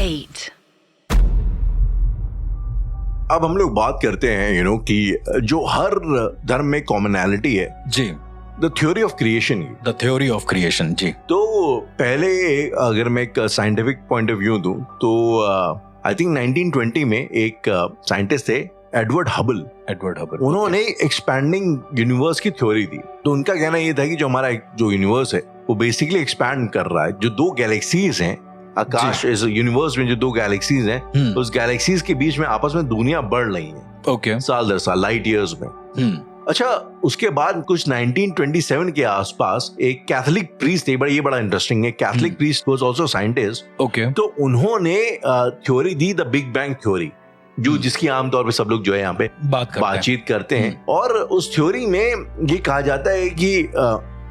8. अब हम लोग बात करते हैं कि जो हर धर्म में कॉमनैलिटी है जी, द थ्योरी ऑफ क्रिएशन की। द थ्योरी ऑफ क्रिएशन जी। तो पहले अगर मैं एक साइंटिफिक पॉइंट ऑफ व्यू दूं तो आई थिंक 1920 में एक साइंटिस्ट थे एडवर्ड हबल। उन्होंने एक्सपैंडिंग यूनिवर्स की थ्योरी दी। तो उनका कहना ये था कि जो हमारा जो यूनिवर्स है वो बेसिकली एक्सपैंड कर रहा है। जो दो गैलेक्सीज हैं आकाश, इस यूनिवर्स में जो दो गैलेक्सीज हैं उस गैलेक्सीज के बीच में आपस में दूरियां बढ़ रही हैं ओके, साल दर साल, लाइट ईयर्स में। अच्छा, उसके बाद कुछ 1927 के आसपास एक कैथोलिक प्रीस्ट थे, ये बड़ा इंटरेस्टिंग है। Catholic priest was also scientist. Okay, तो उन्होंने theory the the big bang theory, जो जिसकी आमतौर पे सब लोग जो है यहाँ पे बातचीत करते हैं। और उस थ्योरी में ये कहा जाता है कि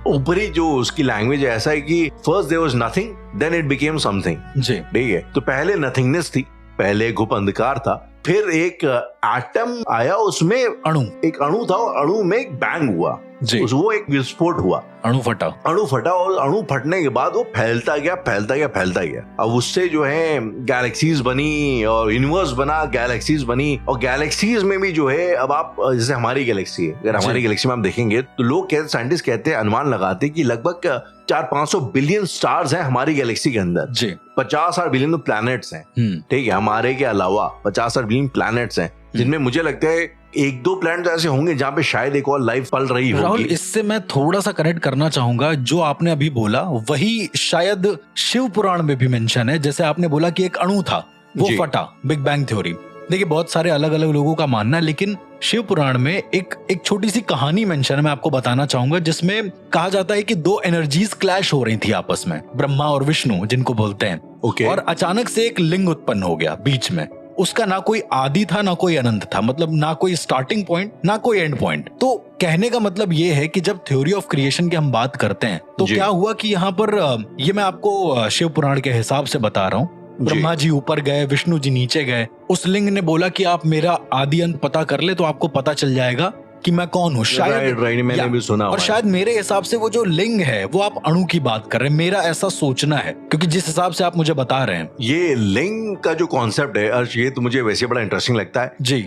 ऊपरी जो उसकी लैंग्वेज है ऐसा है कि first there was nothing, then it became something. जी, ठीक है। तो पहले नथिंगनेस थी, पहले घुप अंधकार था, फिर एक एटम आया, उसमें एक अणु था और अणु में एक बैंग हुआ, वो एक विस्फोट हुआ, अणु फटा और अणु फटने के बाद वो फैलता गया। अब उससे जो है गैलेक्सीज बनी और यूनिवर्स बना, गैलेक्सीज बनी। और गैलेक्सीज में भी जो है, अब आप जैसे हमारी गैलेक्सी है, अगर हमारी गैलेक्सी में आप देखेंगे तो लोग साइंटिस्ट कहते हैं, अनुमान लगाते हैं कि लगभग 400-500 बिलियन स्टार्स हैं हमारी गैलेक्सी के अंदर। 50 बिलियन तो प्लैनेट्स हैं। ठीक है, हमारे के अलावा 50 बिलियन प्लैनेट्स हैं, जिनमें मुझे लगता है 1-2 प्लैनेट ऐसे होंगे जहाँ पे शायद एक और लाइफ पल रही होगी। राहुल, इससे मैं थोड़ा सा कनेक्ट करना चाहूंगा। जो आपने अभी बोला वही शायद शिव पुराण में भी मेंशन है। जैसे आपने बोला कि एक अणु था, वो फटा, बिग बैंग थ्योरी। देखिए, बहुत सारे अलग अलग लोगों का मानना है, लेकिन शिव पुराण में एक छोटी सी कहानी मेंशन है, मैं आपको बताना चाहूंगा, जिसमें कहा जाता है कि दो एनर्जीज क्लैश हो रही थी आपस में, ब्रह्मा और विष्णु जिनको बोलते हैं। और अचानक से एक लिंग उत्पन्न हो गया बीच में। उसका ना कोई आदि था ना कोई अनंत था, मतलब ना कोई स्टार्टिंग पॉइंट ना कोई एंड पॉइंट। तो कहने का मतलब ये है कि जब थ्योरी ऑफ क्रिएशन की हम बात करते हैं तो क्या हुआ कि यहाँ पर, ये मैं आपको शिव पुराण के हिसाब से बता रहा हूँ, ब्रह्मा जी ऊपर गए, विष्णु जी नीचे गए। उस लिंग ने बोला कि आप मेरा आदि अंत पता कर ले तो आपको पता चल जाएगा कि मैं कौन हूँ। शायद मैंने भी सुना। और शायद मेरे हिसाब से वो जो लिंग है वो आप अणु की बात कर रहे हैं, मेरा ऐसा सोचना है, क्योंकि जिस हिसाब से आप मुझे बता रहे हैं। ये लिंग का जो कॉन्सेप्ट है अर्श, ये तो मुझे वैसे बड़ा इंटरेस्टिंग लगता है जी।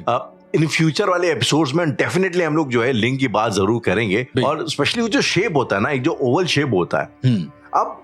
इन फ्यूचर वाले एपिसोड्स में डेफिनेटली हम लोग जो है लिंग की बात जरूर करेंगे। और स्पेशली वो जो शेप होता है ना, एक जो ओवल शेप होता है। अब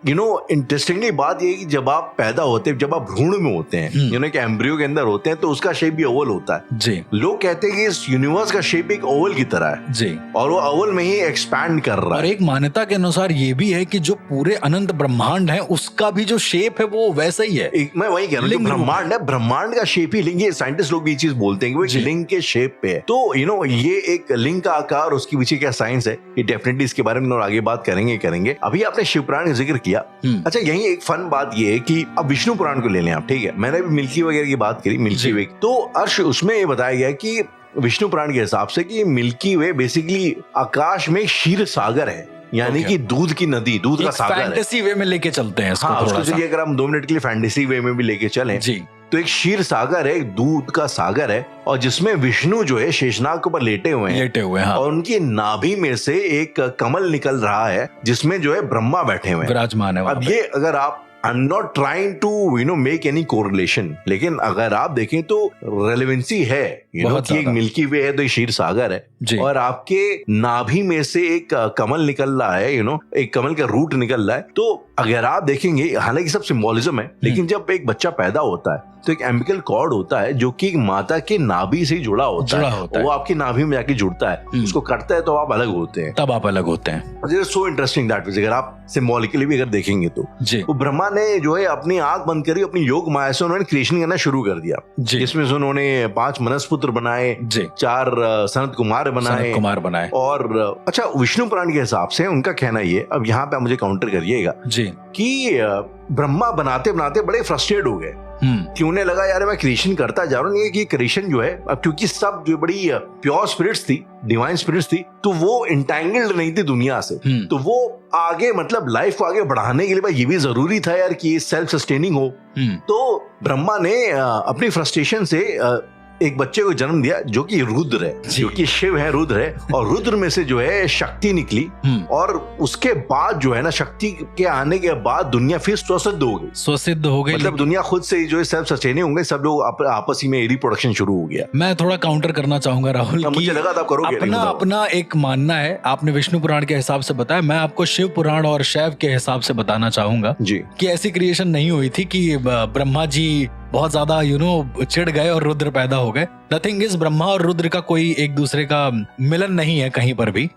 इंटरेस्टिंगली बात ये है कि जब आप पैदा होते हैं, जब आप भ्रूण में होते हैं, एक एम्ब्रियो के अंदर होते हैं, तो उसका शेप भी ओवल होता है जी। लोग कहते हैं कि इस यूनिवर्स का शेप एक ओवल की तरह है जी, और वो ओवल में ही एक्सपैंड कर रहा है। और एक मान्यता के अनुसार ये भी है कि जो पूरे अनंत ब्रह्मांड है उसका भी जो शेप है वो वैसा ही है। मैं वही कह रहा हूँ, ब्रह्मांड है, ब्रह्मांड का शेप ही लिंग। ये साइंटिस्ट लोग भी ये चीज बोलते हैं कि वो एक लिंग के शेप पे है। तो ये एक लिंग का आकार, उसके पीछे क्या साइंस है, ये डेफिनेटली इसके बारे में और आगे बात करेंगे। अभी आपने शिव पुराण जिक्र किया। अच्छा, यही एक फन बात ये है कि अब विष्णु पुराण को ले लें आप, ठीक है। मैंने भी मिल्की वगैरह की बात करी, मिल्की वे। तो अर्श, उसमें ये बताया गया कि विष्णु पुराण के हिसाब से कि मिल्की वे बेसिकली आकाश में क्षीर सागर है, यानी कि दूध की नदी, दूध का सागर है। फैंटेसी वे में लेके चलते हैं इसको थोड़ा सा। अगर हम 2 मिनट के लिए फैंटेसी वे में भी लेके चलें जी, तो एक क्षीर सागर है, एक दूध का सागर है, और जिसमें विष्णु जो है शेषनाग के ऊपर लेटे हुए हैं। हाँ। और उनकी नाभि में से एक कमल निकल रहा है, जिसमें जो है ब्रह्मा बैठे हुए हैं, विराजमान है। अब ये अगर आप I'm not trying to make any correlation, लेकिन अगर आप देखें तो रेलेवेंसी है, कि एक मिल्की वे है तो क्षीर सागर है, और आपके नाभि में से एक कमल निकल रहा है, एक कमल का रूट निकल रहा है। तो अगर आप देखेंगे, हालांकि सब सिंबोलिज्म है, लेकिन जब एक बच्चा पैदा होता है तो एक एम्बिकल कॉर्ड होता है जो कि माता के नाभि से जुड़ा होता है। वो आपकी नाभि में जाके जुड़ता है, उसको कटता है तो आप अलग होते हैं, तब आप अलग होते हैं। सो इंटरेस्टिंग दैट अगर आप सिंबॉलिकली भी अगर देखेंगे तो वो ब्रह्मा ने जो है अपनी आंख बंद करी, अपनी योग माया से उन्होंने क्रिएशन करना शुरू कर दिया, जिसमें से उन्होंने 5 मनसपुत्र बनाए, 4 सनत कुमार बनाए। और अच्छा, विष्णु पुराण के हिसाब से उनका कहना ये, अब यहाँ पे आप मुझे काउंटर करिएगा कि ब्रह्मा बनाते बनाते बड़े फ्रस्ट्रेट हो गए कि उन्हें लगा यार मैं क्रिएशन करता जा रहा हूँ, कि क्रिएशन जो है, अब क्योंकि सब जो बड़ी प्योर स्पिरिट्स थी, डिवाइन स्पिरिट्स थी, तो वो इंटैंगल्ड नहीं थी दुनिया से। तो वो आगे, मतलब लाइफ को आगे बढ़ाने के लिए भाई ये भी जरूरी था यार कि सेल्फ सस्टेनिंग हो। तो ब्रह्मा ने अपनी फ्रस्ट्रेशन से एक बच्चे को जन्म दिया जो कि रुद्र है, जो कि शिव है, रुद्र है, और रुद्र में से जो है शक्ति निकली, और उसके बाद जो है ना, शक्ति के आने के बाद दुनिया फिर स्वसिद्ध हो गई। मतलब दुनिया खुद से जो है सेल्फ सस्टेनिंग होंगे, सब लोग आपस में रिप्रोडक्शन शुरू हो गया। मैं थोड़ा काउंटर करना चाहूंगा राहुल, मुझे लगा था करोगे। अपना एक मानना है, आपने विष्णु पुराण के हिसाब से बताया, मैं आपको शिव पुराण और शैव के हिसाब से बताना चाहूंगा जी कि ऐसी क्रिएशन नहीं हुई थी कि ब्रह्मा जी बहुत ज्यादा चिढ़ गए और रुद्र पैदा हो गए। द थिंग इज, ब्रह्मा और रुद्र का कोई एक दूसरे का मिलन नहीं है कहीं पर भी।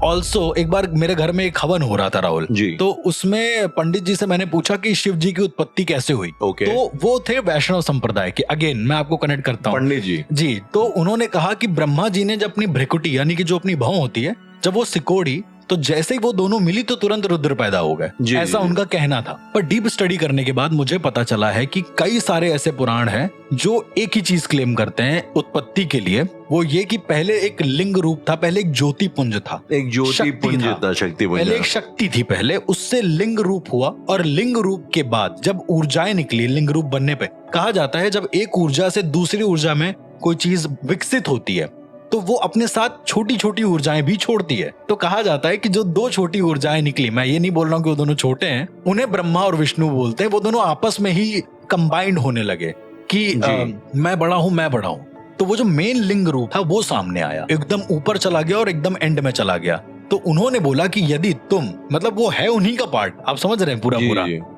ऑल्सो एक बार मेरे घर में एक हवन हो रहा था राहुल जी, तो उसमें पंडित जी से मैंने पूछा कि शिव जी की उत्पत्ति कैसे हुई। तो वो थे वैष्णव संप्रदाय के। अगेन मैं आपको कनेक्ट करता हूँ पंडित जी। तो उन्होंने कहा कि ब्रह्मा जी ने जब अपनी भ्रिकुटी यानी कि जो अपनी भौं होती है, जब वो सिकोड़ी, तो जैसे ही वो दोनों मिली तो तुरंत रुद्र पैदा हो गए, ऐसा उनका कहना था। पर डीप स्टडी करने के बाद मुझे पता चला है कि कई सारे ऐसे पुराण हैं जो एक ही चीज क्लेम करते हैं उत्पत्ति के लिए। वो ये कि पहले एक लिंग रूप था, पहले एक ज्योति पुंज था, एक ज्योति पुंज था, शक्ति पुंज, पहले एक शक्ति थी पहले, उससे लिंग रूप हुआ, और लिंग रूप के बाद जब ऊर्जाएं निकली लिंग रूप बनने पे, कहा जाता है जब एक ऊर्जा से दूसरी ऊर्जा में कोई चीज विकसित होती है तो वो अपने साथ छोटी छोटी ऊर्जाएं भी छोड़ती है। तो कहा जाता है कि जो दो छोटी ऊर्जाएं निकली, मैं ये नहीं बोल रहा हूँ कि वो दोनों छोटे हैं, उन्हें ब्रह्मा और विष्णु बोलते हैं। वो दोनों आपस में ही कंबाइंड होने लगे कि मैं बड़ा हूँ। तो वो जो मेन लिंग रूप था वो सामने आया, एकदम ऊपर चला गया और एकदम एंड में चला गया। तो उन्होंने बोला कि यदि तुम, मतलब वो है उन्हीं का पार्ट, आप समझ रहे हैं पूरा।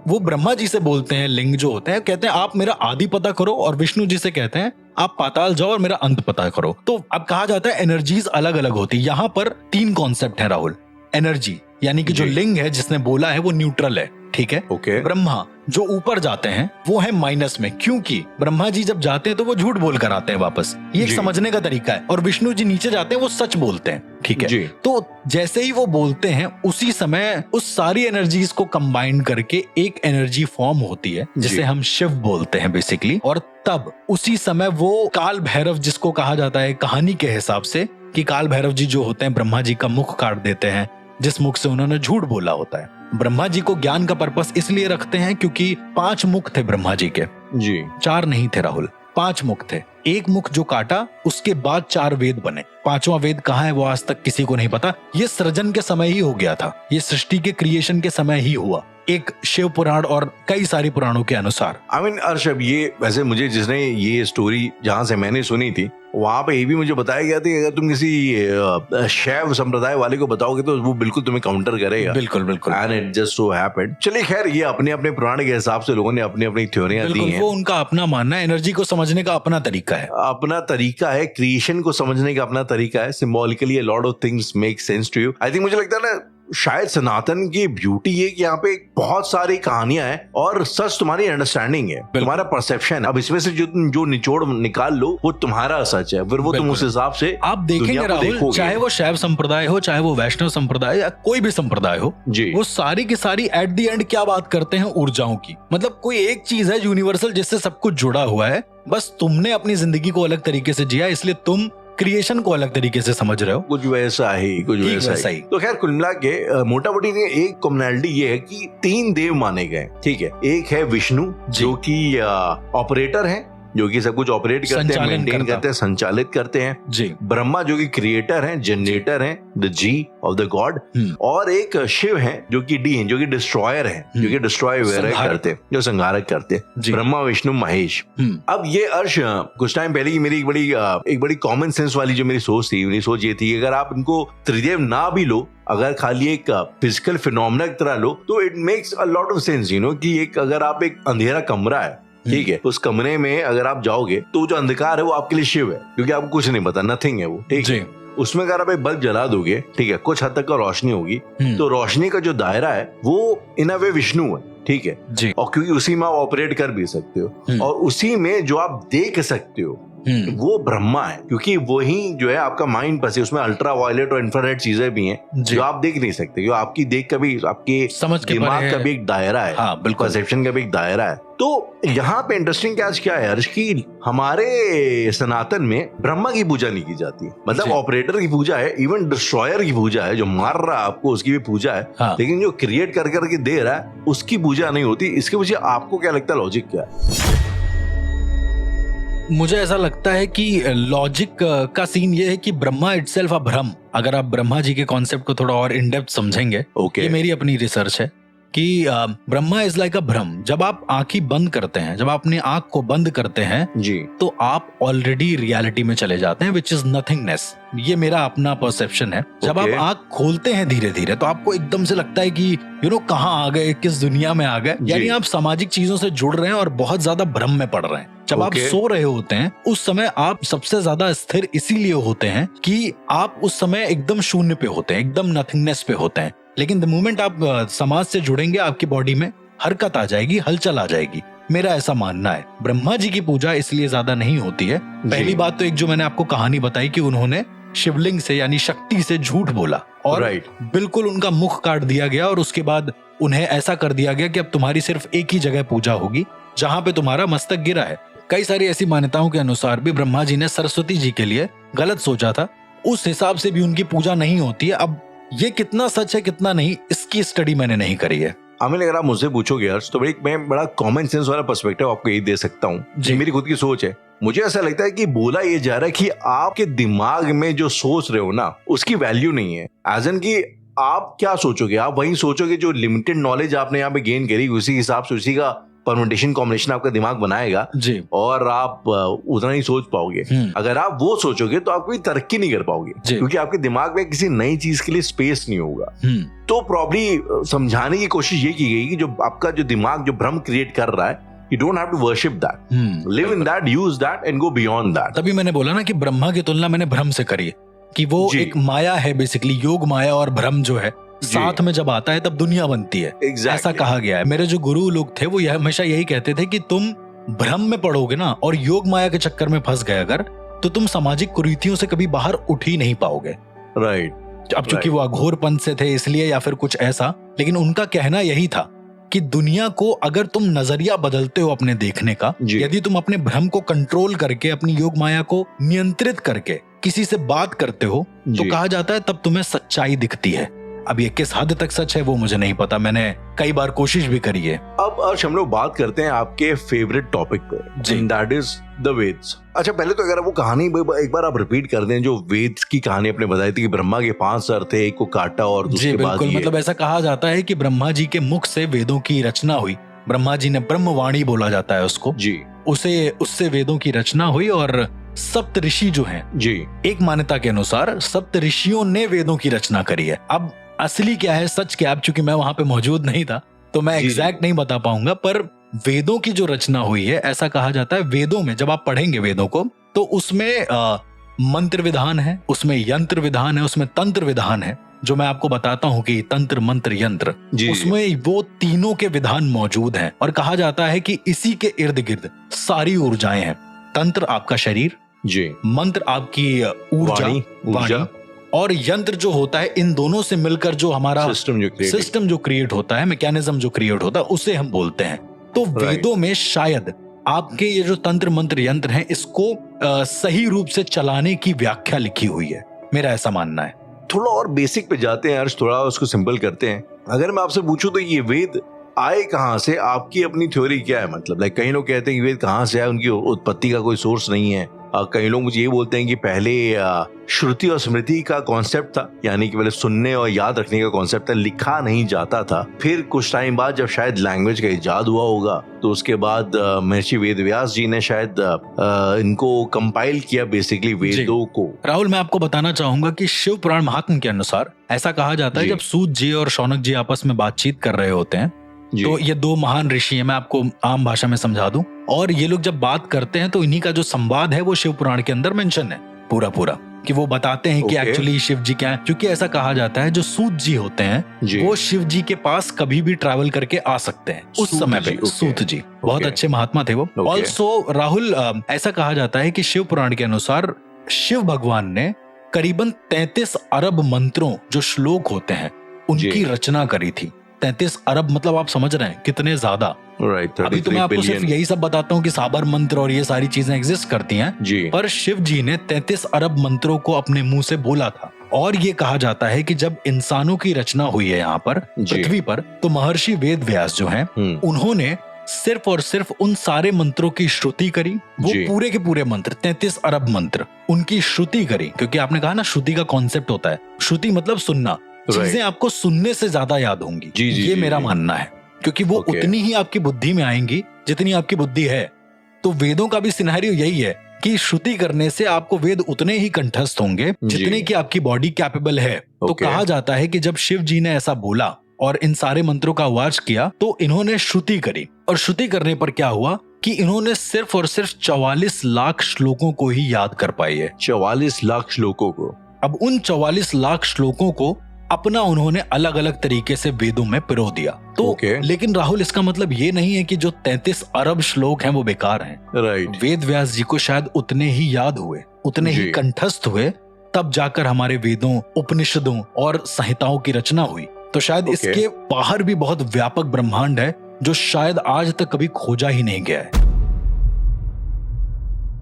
वो ब्रह्मा जी से बोलते हैं, लिंग जो होते हैं, कहते हैं आप मेरा आदि पता करो, और विष्णु जी से कहते हैं आप पाताल जाओ और मेरा अंत पता करो। तो अब कहा जाता है एनर्जीज अलग अलग होती है। यहाँ पर 3 कॉन्सेप्ट है राहुल। एनर्जी यानी कि जो लिंग है जिसने बोला है वो न्यूट्रल है, ठीक है। ब्रह्मा जो ऊपर जाते हैं वो है माइनस में, क्योंकि ब्रह्मा जी जब जाते हैं तो वो झूठ बोल कर आते हैं वापस, ये एक समझने का तरीका है। और विष्णु जी नीचे जाते हैं वो सच बोलते हैं, ठीक है। तो जैसे ही वो बोलते हैं उसी समय उस सारी एनर्जीज को कंबाइन करके एक एनर्जी फॉर्म होती है जिसे हम शिव बोलते हैं बेसिकली। और तब उसी समय वो काल भैरव, जिसको कहा जाता है कहानी के हिसाब से कि काल भैरव जी जो होते हैं ब्रह्मा जी का मुख काट देते हैं, जिस मुख से उन्होंने झूठ बोला होता है। ब्रह्मा जी को ज्ञान का पर्पस इसलिए रखते हैं क्योंकि 5 मुख थे ब्रह्मा जी के, 4 नहीं थे राहुल, 5 मुख थे। एक मुख जो काटा उसके बाद 4 वेद बने। 5वां वेद कहाँ है वो आज तक किसी को नहीं पता। ये सृजन के समय ही हो गया था, ये सृष्टि के क्रिएशन के समय ही हुआ, एक शिव पुराण और कई सारी पुराणों के अनुसार। अर्षभ, ये वैसे मुझे जिसने ये स्टोरी जहाँ से मैंने सुनी थी वहां पे ये भी मुझे बताया गया था कि अगर तुम किसी शैव संप्रदाय वाले को बताओगे तो वो बिल्कुल तुम्हें काउंटर करेगा। बिल्कुल। And it just so happened. चलिए खैर, ये अपने अपने पुराण के हिसाब से लोगों ने अपनी अपनी थ्योरियां दी हैं। वो उनका अपना मानना है, एनर्जी को समझने का अपना तरीका है, क्रिएशन को समझने का अपना तरीका है। Symbolically a lot of things make sense to you. I think मुझे लगता है ना, शायद सनातन की ब्यूटी है कि यहाँ पे बहुत सारी कहानियां हैं और सच तुम्हारी अंडरस्टैंडिंग है, तुम्हारा परसेप्शन। अब इसमें से जो निचोड़ निकाल लो वो तुम्हारा सच है, फिर वो तुम उस हिसाब से आप देखेंगे राहुल, चाहे वो शैव संप्रदाय हो, चाहे वो वैष्णव संप्रदाय या कोई भी संप्रदाय हो, वो सारी की सारी एट दी एंड क्या बात करते हैं, ऊर्जाओं की। मतलब कोई एक चीज है यूनिवर्सल जिससे सब कुछ जुड़ा हुआ है, बस तुमने अपनी जिंदगी को अलग तरीके से जिया, इसलिए तुम क्रिएशन को अलग तरीके से समझ रहे हो। कुछ वैसा ही। तो खैर कुल मिला के मोटा मोटी एक कॉमनैलिटी ये है कि 3 देव माने गए, ठीक है। एक है विष्णु जो कि ऑपरेटर है, जो कि सब कुछ ऑपरेट करते हैं, मेंटेन करते हैं, संचालित करते हैं जी। ब्रह्मा जो कि क्रिएटर हैं, जनरेटर हैं, the G of the God. और एक शिव हैं जो कि डी हैं, जो कि डिस्ट्रॉयर हैं, जो कि डिस्ट्रॉय वगैरह करते हैं, जो संहारक करते हैं। ब्रह्मा विष्णु महेश। अब ये अर्श कुछ टाइम पहले की मेरी एक बड़ी कॉमन सेंस वाली जो मेरी सोच थी, मेरी सोच ये थी अगर आप इनको त्रिदेव ना भी लो, अगर खाली एक फिजिकल फिनोमेना की तरह लो, तो it makes a lot of sense, कि एक अगर आप एक अंधेरा कमरा है, ठीक है, उस कमरे में अगर आप जाओगे तो जो अंधकार है वो आपके लिए शिव है, क्योंकि आपको कुछ नहीं पता, नथिंग है वो, ठीक है। उसमें अगर आप एक बल्ब जला दोगे, ठीक है, कुछ हद तक का रोशनी होगी, तो रोशनी का जो दायरा है वो इन अ वे विष्णु है, ठीक है जी। और क्योंकि उसी में आप ऑपरेट कर भी सकते हो, और उसी में जो आप देख सकते हो वो ब्रह्मा है, क्योंकि वही जो है आपका माइंड बस है, उसमें अल्ट्रा वायलेट और इंफ्रारेड चीजें भी हैं जो आप देख नहीं सकते, जो आपकी देख का भी, आपके समझ दिमाग का भी एक दायरा है, परसेप्शन का भी एक दायरा है। तो यहाँ पे इंटरेस्टिंग क्या है हर्ष, की हमारे सनातन में ब्रह्मा की पूजा नहीं की जाती है, मतलब ऑपरेटर की पूजा है, इवन डिस्ट्रॉयर की पूजा है, जो मार रहा है आपको उसकी भी पूजा है, लेकिन जो क्रिएट कर करके दे रहा है उसकी पूजा नहीं होती। इसके पीछे आपको क्या लगता है, लॉजिक क्या है? मुझे ऐसा लगता है कि लॉजिक का सीन ये है कि ब्रह्मा इटसेल्फ अ भ्रम। अगर आप ब्रह्मा जी के कॉन्सेप्ट को थोड़ा और इन डेप्थ समझेंगे, ये मेरी अपनी रिसर्च है कि ब्रह्मा इज लाइक अ भ्रम। जब आप आंखें बंद करते हैं, जब आप अपनी आंख को बंद करते हैं जी, तो आप ऑलरेडी रियलिटी में चले जाते हैं, विच इज नथिंगनेस। ये मेरा अपना परसेप्शन है। जब आप आंख खोलते हैं धीरे धीरे, तो आपको एकदम से लगता है कि कहाँ आ गए, किस दुनिया में आ गए। यानी आप सामाजिक चीजों से जुड़ रहे हैं और बहुत ज्यादा भ्रम में पड़ रहे हैं। जब आप सो रहे होते हैं उस समय आप सबसे ज्यादा स्थिर इसीलिए होते हैं कि आप उस समय एकदम शून्य पे होते हैं, एकदम नथिंगनेस पे होते हैं। लेकिन द मोमेंट आप समाज से जुड़ेंगे, आपकी बॉडी में हरकत आ जाएगी, हलचल आ जाएगी। मेरा ऐसा मानना है। ब्रह्मा जी की पूजा इसलिए ज्यादा नहीं होती है। पहली बात तो एक जो मैंने आपको कहानी बताई कि उन्होंने शिवलिंग से यानी शक्ति से झूठ बोला और बिल्कुल उनका मुख काट दिया गया, और उसके बाद उन्हें ऐसा कर दिया गया कि अब तुम्हारी सिर्फ एक ही जगह पूजा होगी जहाँ पे तुम्हारा मस्तक गिरा है। कई सारी ऐसी मान्यताओं के अनुसार भी ब्रह्मा जी ने सरस्वती जी के लिए गलत सोचा था, उस हिसाब से भी उनकी पूजा नहीं होती है। अब ये कितना सच है कितना नहीं, इसकी स्टडी मैंने नहीं करी है। आमिर, अगर आप मुझसे पूछोगे हर्ष, तो मैं बड़ा कॉमन सेंस वाला पर्सपेक्टिव आपको ये दे सकता हूँ जी। मेरी खुद की सोच है। मुझे ऐसा लगता है कि बोला ये जा रहा है कि आपके दिमाग में जो सोच रहे हो ना, उसकी वैल्यू नहीं है। एज एन की आप क्या सोचोगे, आप वही सोचोगे जो लिमिटेड नॉलेज आपने यहाँ पे गेन करी, उसी हिसाब से उसी का परमुटेशन कॉम्बिनेशन आपका दिमाग बनाएगा जी, और आप उतना ही सोच पाओगे। अगर आप वो सोचोगे तो आप कोई तरक्की नहीं कर पाओगे, क्योंकि आपके दिमाग में किसी नई चीज के लिए स्पेस नहीं होगा। तो प्रॉब्ली समझाने की कोशिश ये की गई कि जो आपका जो दिमाग जो भ्रम क्रिएट कर रहा है, you don't have to worship that, live in that, use that and go beyond that। तभी मैंने बोला ना कि ब्रह्मा की तुलना मैंने भ्रम से करी है, कि वो एक माया है बेसिकली। योग माया और भ्रम जो है साथ में जब आता है तब दुनिया बनती है। ऐसा कहा गया है। मेरे जो गुरु लोग थे वो हमेशा यही कहते थे कि तुम भ्रम में पड़ोगे ना और योग माया के चक्कर में फंस गए अगर, तो तुम सामाजिक कुरीतियों से कभी बाहर उठ ही नहीं पाओगे। राइट। अब चूंकि वो अघोरपंथ से थे इसलिए या फिर कुछ ऐसा, लेकिन उनका कहना यही था कि दुनिया को अगर तुम नजरिया बदलते हो अपने देखने का, यदि तुम अपने भ्रम को कंट्रोल करके, अपनी योग माया को नियंत्रित करके किसी से बात करते हो, तो कहा जाता है तब तुम्हें सच्चाई दिखती है। अब ये किस हद तक सच है वो मुझे नहीं पता, मैंने कई बार कोशिश भी करी है। अब अर्श, हम लोग बात करते हैं आपके फेवरेट टॉपिक पे, दैट इज द वेद्स। अच्छा, पहले तो अगर वो कहानी एक बार आप रिपीट कर दें, जो वेद की कहानी आपने बताई थी कि ब्रह्मा के 5 सर थे, एक को काटा और दूसरे बाद ये। मतलब ऐसा कहा जाता है कि ब्रह्मा जी के मुख से वेदों की रचना हुई। ब्रह्मा जी ने ब्रह्मवाणी बोला जाता है उसको जी, उससे वेदों की रचना हुई। और सप्त ऋषि जो हैं जी, एक मान्यता के अनुसार सप्त ऋषियों ने वेदों की रचना करी है। अब असली क्या है, सच क्या, चूंकि मैं वहां पे मौजूद नहीं था तो मैं एग्जैक्ट नहीं बता पाऊंगा, पर वेदों की जो रचना हुई है, ऐसा कहा जाता है। वेदों में जब आप पढ़ेंगे वेदों को, तो उसमें मंत्र विधान है, उसमें यंत्र विधान है, उसमें तंत्र विधान है, जो मैं आपको बताता हूँ कि तंत्र मंत्र यंत्र, उसमें वो तीनों के विधान मौजूद हैं। और कहा जाता है कि इसी के इर्द गिर्द सारी ऊर्जाएं हैं। तंत्र आपका शरीर जी, मंत्र आपकी ऊर्जा, और यंत्र जो होता है, इन दोनों से मिलकर जो हमारा सिस्टम जो क्रिएट होता है, मैकेनिज्म जो क्रिएट होता है, उसे हम बोलते हैं। तो वेदों में शायद आपके ये जो तंत्र मंत्र यंत्र हैं, इसको सही रूप से चलाने की व्याख्या लिखी हुई है, मेरा ऐसा मानना है। थोड़ा और बेसिक पे जाते हैं अर्श, थोड़ा उसको सिंपल करते हैं। अगर मैं आपसे पूछूं तो ये वेद आए कहाँ से, आपकी अपनी थ्योरी क्या है? मतलब लाइक कई लोग कहते हैं कि वेद कहाँ से आए, उनकी उत्पत्ति का कोई सोर्स नहीं है। कई लोग मुझे ये बोलते हैं कि पहले श्रुति और स्मृति का कॉन्सेप्ट था, यानी कि पहले सुनने और याद रखने का कॉन्सेप्ट था, लिखा नहीं जाता था। फिर कुछ टाइम बाद जब शायद लैंग्वेज का इजाद हुआ होगा, तो उसके बाद महर्षि वेद व्यास जी ने शायद इनको कंपाइल किया बेसिकली वेदों को। राहुल, मैं आपको बताना चाहूंगा कि शिव पुराण महात्म्य के अनुसार ऐसा कहा जाता है, जब सूत जी और शौनक जी आपस में बातचीत कर रहे होते हैं, तो ये 2 महान ऋषि हैं, मैं आपको आम भाषा में समझा दूं, और ये लोग जब बात करते हैं तो इन्हीं का जो संवाद है वो शिव पुराण के अंदर मेंशन है पूरा कि वो बताते हैं कि एक्चुअली शिव जी क्या है। क्योंकि ऐसा कहा जाता है जो सूत जी होते हैं वो शिव जी के पास कभी भी ट्रैवल करके आ सकते हैं उस समय पे। सूत जी बहुत अच्छे महात्मा थे वो। ऑल्सो राहुल, ऐसा कहा जाता है कि शिव पुराण के अनुसार शिव भगवान ने करीबन 33 अरब मंत्रों जो श्लोक होते हैं उनकी रचना करी थी। 33 अरब मतलब आप समझ रहे हैं कितने ज्यादा। अभी तो मैं आपको सिर्फ यही सब बताता हूँ कि साबर मंत्र और ये सारी चीजें एग्जिस्ट करती हैं, पर शिव जी ने 33 अरब मंत्रों को अपने मुंह से बोला था। और ये कहा जाता है कि जब इंसानों की रचना हुई है यहाँ पर पृथ्वी पर, तो महर्षि वेद व्यास जो हैं उन्होंने सिर्फ और सिर्फ उन सारे मंत्रों की श्रुति करी, वो पूरे के पूरे मंत्र 33 अरब मंत्र उनकी श्रुति करी, क्योंकि आपने कहा ना श्रुति का कॉन्सेप्ट होता है, श्रुति मतलब सुनना, चीजें आपको सुनने से ज्यादा याद होंगी, ये मेरा मानना है, क्योंकि वो उतनी ही आपकी बुद्धि में आएंगी जितनी आपकी बुद्धि है। तो वेदों का भी सिनेरियो यही है कि श्रुति करने से आपको वेद उतने ही कंठस्थ होंगे जितने की आपकी बॉडी कैपेबल है। तो कहा जाता है कि जब शिव जी ने ऐसा बोला और इन सारे मंत्रों का आवाज किया तो इन्होंने श्रुति करी, और श्रुति करने पर क्या हुआ कि इन्होंने सिर्फ और सिर्फ 44 लाख श्लोकों को ही याद कर पाई है। 44 लाख श्लोकों को। अब उन 44 लाख श्लोकों को अपना उन्होंने अलग अलग तरीके से वेदों में पिरो दिया। तो लेकिन राहुल, इसका मतलब ये नहीं है कि जो 33 अरब श्लोक हैं वो बेकार हैं। वेद व्यास जी को शायद उतने ही याद हुए, उतने ही कंठस्थ हुए, तब जाकर हमारे वेदों, उपनिषदों और संहिताओं की रचना हुई। तो शायद इसके बाहर भी बहुत व्यापक ब्रह्मांड है जो शायद आज तक कभी खोजा ही नहीं गया है।